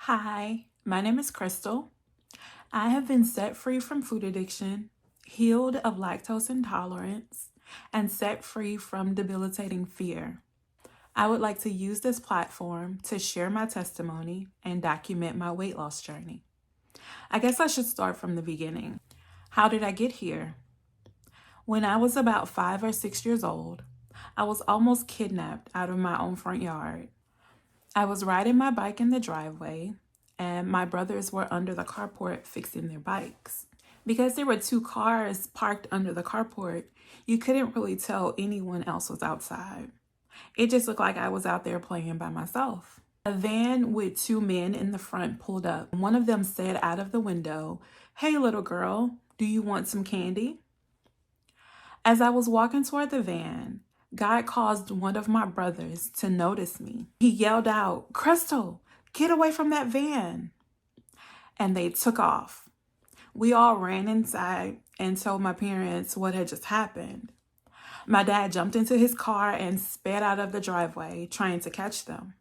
Hi, my name is Crystal. I have been set free from food addiction, healed of lactose intolerance, and set free from debilitating fear. I would like to use this platform to share my testimony and document my weight loss journey. I guess I should start from the beginning. How did I get here? When I was about 5 or 6 years old, I was almost kidnapped out of my own front yard. I was riding my bike in the driveway, and my brothers were under the carport fixing their bikes. Because there were two cars parked under the carport, you couldn't really tell anyone else was outside. It just looked like I was out there playing by myself. A van with two men in the front pulled up. One of them said out of the window, "Hey, little girl, do you want some candy?" As I was walking toward the van, God caused one of my brothers to notice me. He yelled out, "Crystal, get away from that van." And they took off. We all ran inside and told my parents what had just happened. My dad jumped into his car and sped out of the driveway, trying to catch them.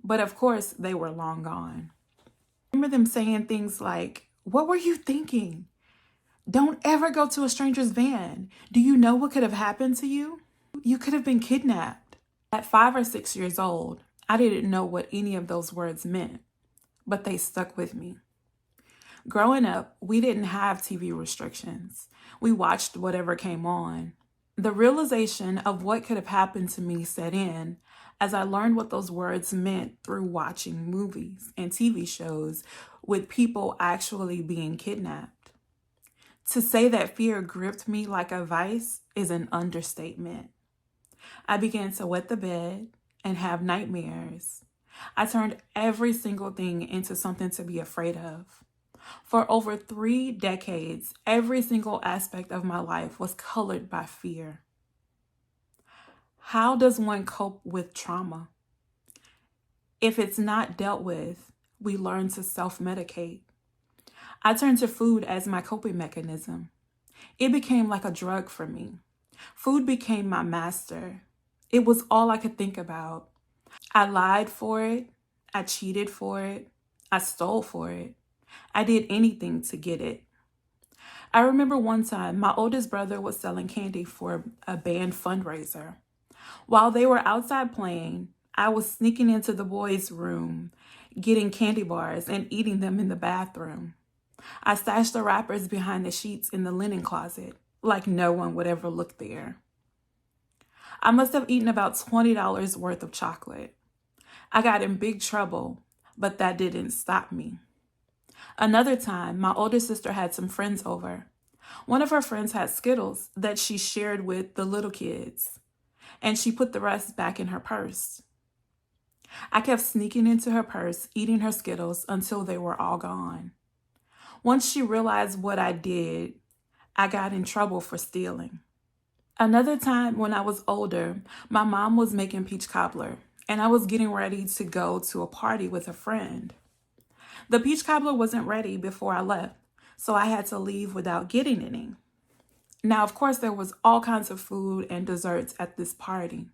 But of course, they were long gone. I remember them saying things like, "What were you thinking? Don't ever go to a stranger's van. Do you know what could have happened to you? You could have been kidnapped." At 5 or 6 years old, I didn't know what any of those words meant, but they stuck with me. Growing up, we didn't have TV restrictions. We watched whatever came on. The realization of what could have happened to me set in as I learned what those words meant through watching movies and TV shows with people actually being kidnapped. To say that fear gripped me like a vice is an understatement. I began to wet the bed and have nightmares. I turned every single thing into something to be afraid of. For over 3 decades, every single aspect of my life was colored by fear. How does one cope with trauma? If it's not dealt with, we learn to self-medicate. I turned to food as my coping mechanism. It became like a drug for me. Food became my master. It was all I could think about. I lied for it. I cheated for it. I stole for it. I did anything to get it. I remember one time my oldest brother was selling candy for a band fundraiser. While they were outside playing, I was sneaking into the boys' room, getting candy bars and eating them in the bathroom. I stashed the wrappers behind the sheets in the linen closet, like no one would ever look there. I must have eaten about $20 worth of chocolate. I got in big trouble, but that didn't stop me. Another time, my older sister had some friends over. One of her friends had Skittles that she shared with the little kids, and she put the rest back in her purse. I kept sneaking into her purse, eating her Skittles until they were all gone. Once she realized what I did, I got in trouble for stealing. Another time when I was older, my mom was making peach cobbler, and I was getting ready to go to a party with a friend. The peach cobbler wasn't ready before I left, so I had to leave without getting any. Now, of course, there was all kinds of food and desserts at this party,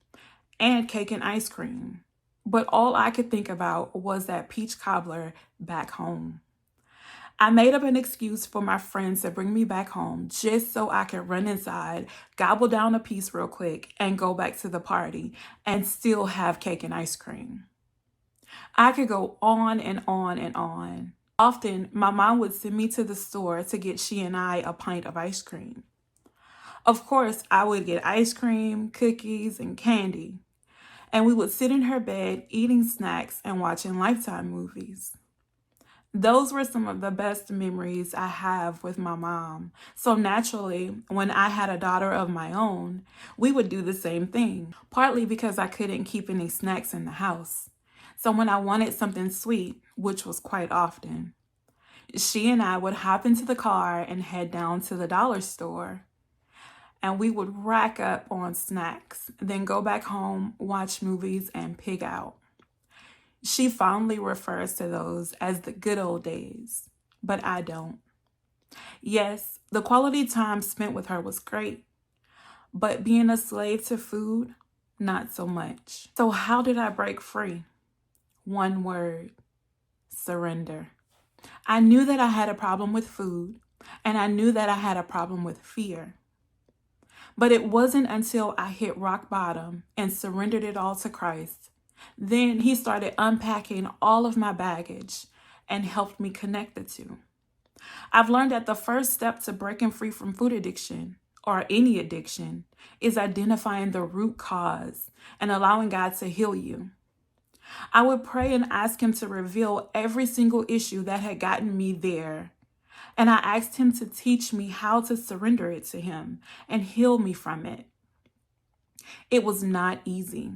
and cake and ice cream. But all I could think about was that peach cobbler back home. I made up an excuse for my friends to bring me back home just so I could run inside, gobble down a piece real quick, and go back to the party and still have cake and ice cream. I could go on and on and on. Often, my mom would send me to the store to get she and I a pint of ice cream. Of course, I would get ice cream, cookies, and candy. And we would sit in her bed eating snacks and watching Lifetime movies. Those were some of the best memories I have with my mom. So naturally, when I had a daughter of my own, we would do the same thing, partly because I couldn't keep any snacks in the house. So when I wanted something sweet, which was quite often, she and I would hop into the car and head down to the dollar store. And we would rack up on snacks, then go back home, watch movies, and pig out. She fondly refers to those as the good old days, but I don't. Yes, the quality time spent with her was great, but being a slave to food, not so much. So how did I break free? One word: surrender. I knew that I had a problem with food, and I knew that I had a problem with fear. But it wasn't until I hit rock bottom and surrendered it all to Christ. Then He started unpacking all of my baggage and helped me connect the two. I've learned that the first step to breaking free from food addiction or any addiction is identifying the root cause and allowing God to heal you. I would pray and ask Him to reveal every single issue that had gotten me there. And I asked Him to teach me how to surrender it to Him and heal me from it. It was not easy.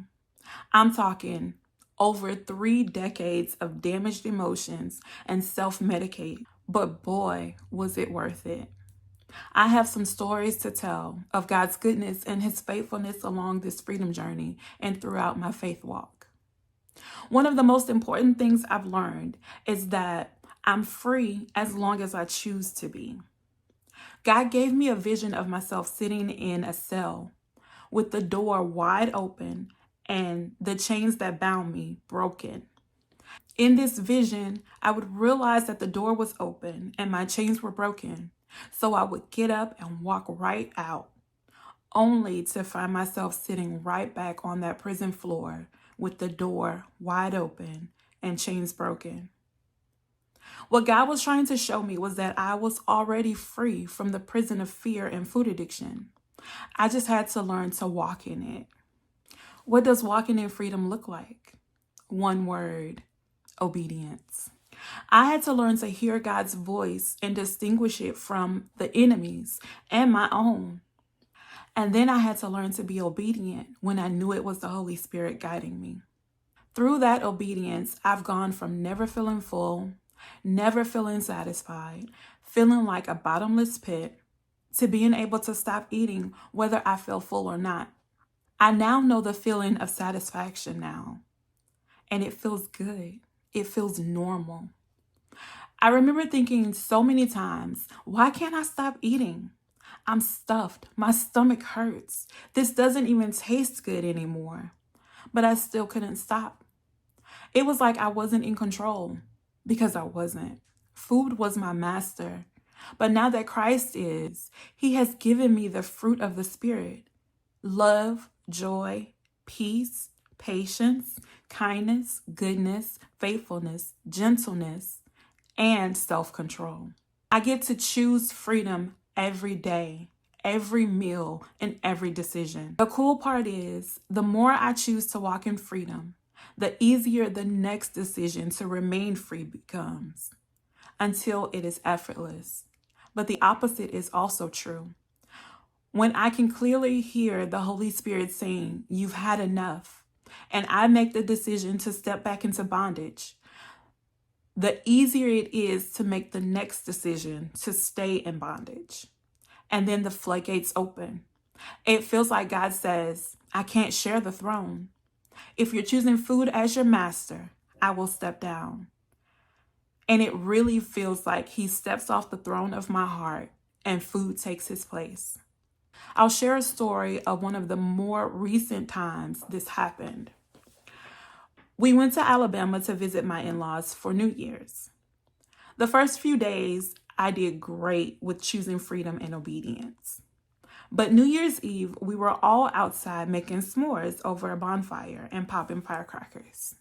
I'm talking over 3 decades of damaged emotions and self-medicate. But boy, was it worth it. I have some stories to tell of God's goodness and His faithfulness along this freedom journey and throughout my faith walk. One of the most important things I've learned is that I'm free as long as I choose to be. God gave me a vision of myself sitting in a cell with the door wide open and the chains that bound me broken. In this vision, I would realize that the door was open and my chains were broken. So I would get up and walk right out, only to find myself sitting right back on that prison floor with the door wide open and chains broken. What God was trying to show me was that I was already free from the prison of fear and food addiction. I just had to learn to walk in it. What does walking in freedom look like? One word: obedience. I had to learn to hear God's voice and distinguish it from the enemy's and my own. And then I had to learn to be obedient when I knew it was the Holy Spirit guiding me. Through that obedience, I've gone from never feeling full, never feeling satisfied, feeling like a bottomless pit, to being able to stop eating whether I feel full or not. I now know the feeling of satisfaction now, and it feels good. It feels normal. I remember thinking so many times, why can't I stop eating? I'm stuffed. My stomach hurts. This doesn't even taste good anymore. But I still couldn't stop. It was like I wasn't in control, because I wasn't. Food was my master. But now that Christ is, He has given me the fruit of the Spirit: love, joy, peace, patience, kindness, goodness, faithfulness, gentleness, and self-control. I get to choose freedom every day, every meal, and every decision. The cool part is, the more I choose to walk in freedom, the easier the next decision to remain free becomes, until it is effortless. But the opposite is also true. When I can clearly hear the Holy Spirit saying, "You've had enough," and I make the decision to step back into bondage, the easier it is to make the next decision to stay in bondage. And then the floodgates open. It feels like God says, I can't share the throne. If you're choosing food as your master, I will step down. And it really feels like He steps off the throne of my heart and food takes His place. I'll share a story of one of the more recent times this happened. We went to Alabama to visit my in-laws for New Year's. The first few days, I did great with choosing freedom and obedience. But New Year's Eve, we were all outside making s'mores over a bonfire and popping firecrackers.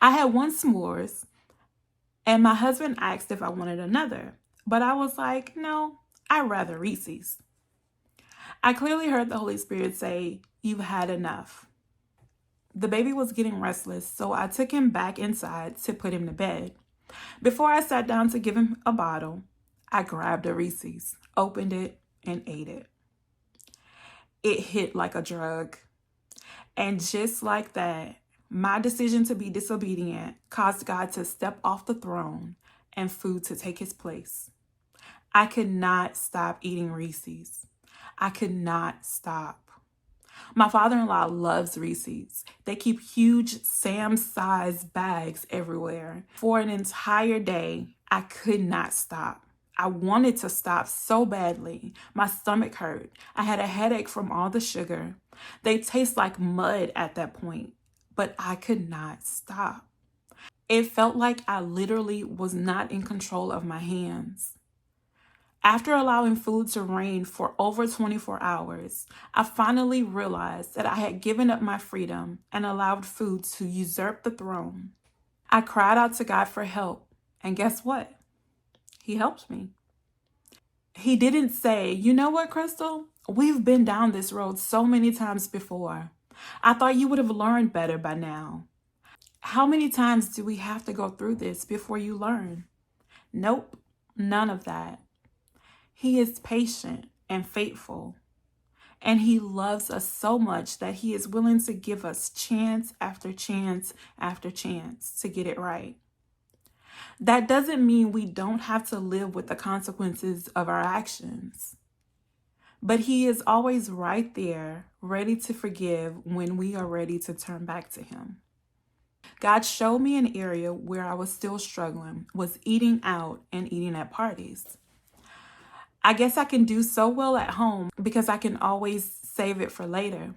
I had one s'mores, and my husband asked if I wanted another, but I was like, no, I'd rather Reese's. I clearly heard the Holy Spirit say, "You've had enough." The baby was getting restless, so I took him back inside to put him to bed. Before I sat down to give him a bottle, I grabbed a Reese's, opened it, and ate it. It hit like a drug. And just like that, my decision to be disobedient caused God to step off the throne and food to take His place. I could not stop eating Reese's. I could not stop. My father-in-law loves Reese's. They keep huge Sam-sized bags everywhere. For an entire day, I could not stop. I wanted to stop so badly. My stomach hurt. I had a headache from all the sugar. They taste like mud at that point, but I could not stop. It felt like I literally was not in control of my hands. After allowing food to reign for over 24 hours, I finally realized that I had given up my freedom and allowed food to usurp the throne. I cried out to God for help, and guess what? He helped me. He didn't say, "You know what, Crystal? We've been down this road so many times before. I thought you would have learned better by now. How many times do we have to go through this before you learn?" Nope, none of that. He is patient and faithful, and he loves us so much that he is willing to give us chance after chance after chance to get it right. That doesn't mean we don't have to live with the consequences of our actions, but he is always right there, ready to forgive when we are ready to turn back to him. God showed me an area where I was still struggling, was eating out and eating at parties. I guess I can do so well at home because I can always save it for later.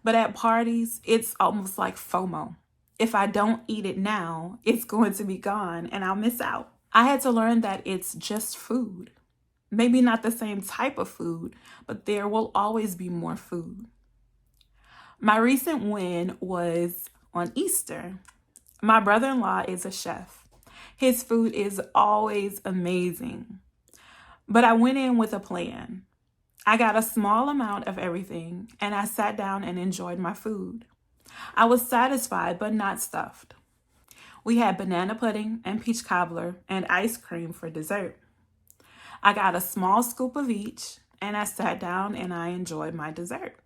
But at parties, it's almost like FOMO. If I don't eat it now, it's going to be gone and I'll miss out. I had to learn that it's just food. Maybe not the same type of food, but there will always be more food. My recent win was on Easter. My brother-in-law is a chef. His food is always amazing. But I went in with a plan. I got a small amount of everything and I sat down and enjoyed my food. I was satisfied but not stuffed. We had banana pudding and peach cobbler and ice cream for dessert. I got a small scoop of each and I sat down and I enjoyed my dessert.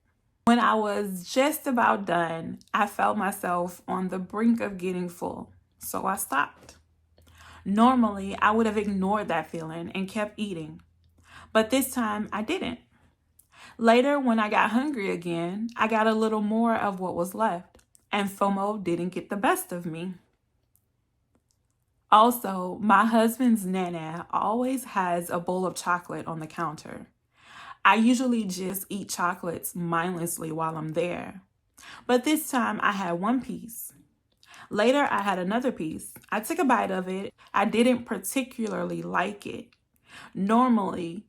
When I was just about done, I felt myself on the brink of getting full, so I stopped. Normally, I would have ignored that feeling and kept eating, but this time I didn't. Later, when I got hungry again, I got a little more of what was left, and FOMO didn't get the best of me. Also, my husband's nana always has a bowl of chocolate on the counter. I usually just eat chocolates mindlessly while I'm there, but this time I had one piece. Later, I had another piece. I took a bite of it. I didn't particularly like it. Normally,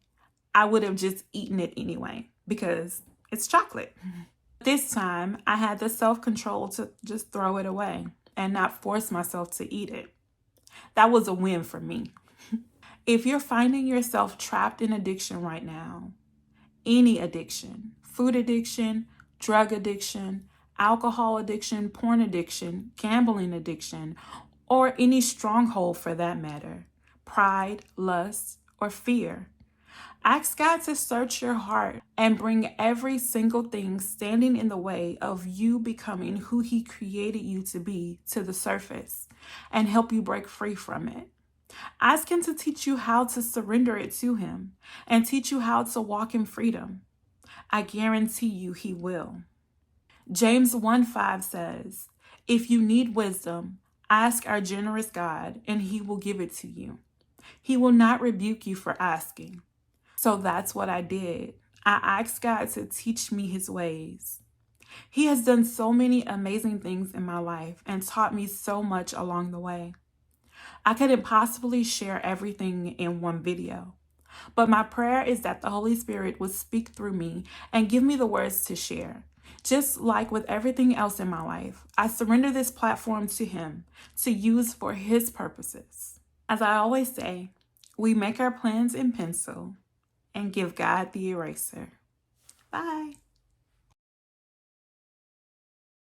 I would have just eaten it anyway because it's chocolate. This time, I had the self-control to just throw it away and not force myself to eat it. That was a win for me. If you're finding yourself trapped in addiction right now, any addiction, food addiction, drug addiction, alcohol addiction, porn addiction, gambling addiction, or any stronghold for that matter, pride, lust, or fear, ask God to search your heart and bring every single thing standing in the way of you becoming who He created you to be to the surface and help you break free from it. Ask Him to teach you how to surrender it to Him and teach you how to walk in freedom. I guarantee you He will. James 1:5 says, "If you need wisdom, ask our generous God and He will give it to you. He will not rebuke you for asking." So that's what I did. I asked God to teach me His ways. He has done so many amazing things in my life and taught me so much along the way. I couldn't possibly share everything in one video, but my prayer is that the Holy Spirit would speak through me and give me the words to share. Just like with everything else in my life, I surrender this platform to Him to use for His purposes. As I always say, we make our plans in pencil and give God the eraser. Bye.